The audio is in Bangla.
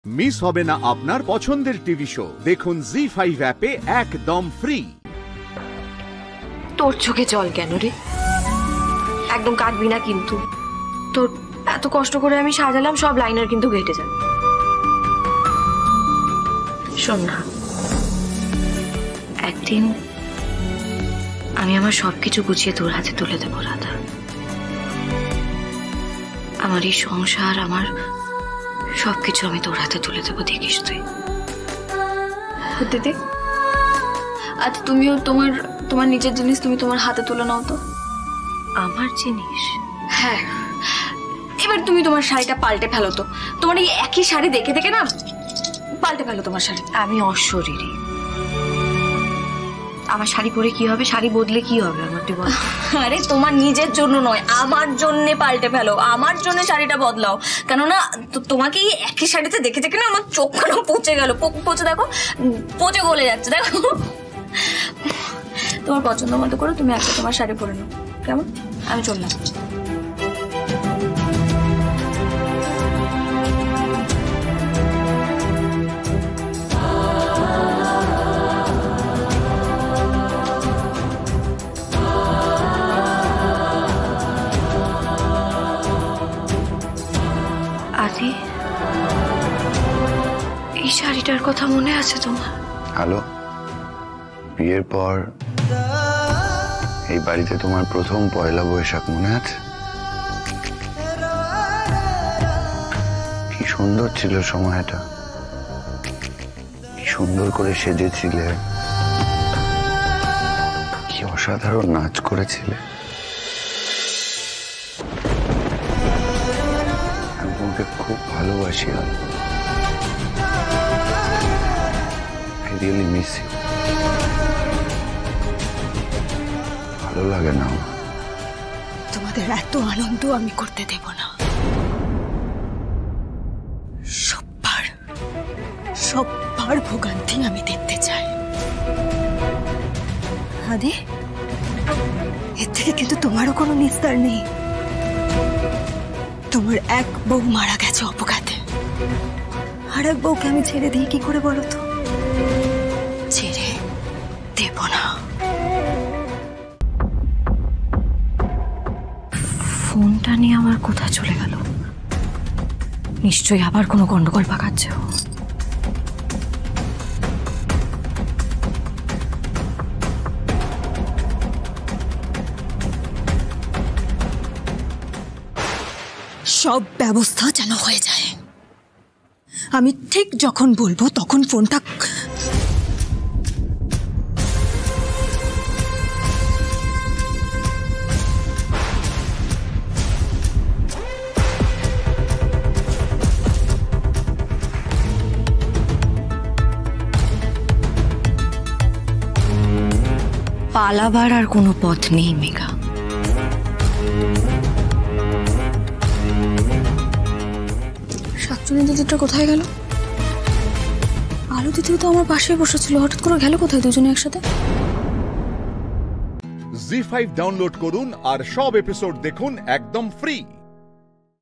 মিস হবে না আপনার পছন্দের টিভি শো। দেখুন জি5 অ্যাপে একদম ফ্রি। তোর চোখে জল কেন রে? একদম কাটবি না কিন্তু। তোর এত কষ্ট করে আমি সাজালাম, সব লাইনার কিন্তু ঘেটে যাবে। শোন না, একদিন আমি আমার সবকিছু গুছিয়ে তোর হাতে তুলে দেবো রাধা। আমার এই সংসার, আমার সবকিছু আমি তোর হাতে তুলে দেবো, দেখিস তুই। দিদি, আজ তুমিও তোমার নিজের জিনিস তুমি তোমার হাতে তুলে নাও তো। আমার জিনিস? হ্যাঁ, এবার তুমি তোমার শাড়িটা পাল্টে ফেলো তো। তোমার এই একই শাড়ি দেখে দেখে না, পাল্টে ফেলো তোমার শাড়ি। আমি অশরীরী, আমার শাড়ি পরে কি হবে? শাড়ি বদলে কি হবে আমার? তুই বল। আরে তোমার নিজের জন্য নয়, আমার জন্য পাল্টে ফেলো, আমার জন্য শাড়িটা বদলাও। কেননা তোমাকে এই একই শাড়িতে দেখে দেখে না আমার চোখখানা পচে গেল। পচে দেখো, পচে গলে যাচ্ছে দেখো। তোমার পছন্দ মতো করে তুমি একটা তোমার শাড়ি পরে নাও, কেমন? আমি চললাম। আদি, এই শাড়িটার কথা মনে আছে তোমার? হ্যালো, বিয়ের পর এই বাড়িতে তোমার প্রথম পয়লা বৈশাখ মনে আছে? কি সুন্দর ছিল সময়টা, কি সুন্দর করে সেজেছিলে, কি অসাধারণ নাচ করেছিলে। আমি তোমাকে খুব ভালোবাসি। I really miss you. ভালো লাগে না আমার। তোমাদের এত আনন্দ আমি করতে দেব না। সববার ভোগান্তি আমি দেখতে চাই। আরে, এর থেকে কিন্তু তোমারও কোনো নিস্তার নেই। তোমার এক বউ মারা গেছে অপঘাতে, আর এক বউকে আমি ছেড়ে দিই কি করে বলো তো? ছেড়ে দেব না। ফোনটা নিয়ে আমার কোথায় চলে গেল? নিশ্চয়ই আবার কোনো গন্ডগোল পাকাচ্ছে। সব ব্যবস্থা যেন হয়ে যায়। আমি ঠিক যখন বলবো তখন ফোনটা পালাবার আর কোনো পথ নেই মেঘা। শাকচুনি দিদিটা কোথায় গেল? আলো দিদিও তো আমার পাশে বসেছিল, হঠাৎ করে গেল কোথায় দুজনে একসাথে? জি5 ডাউনলোড করুন আর সব এপিসোড দেখুন একদম ফ্রি।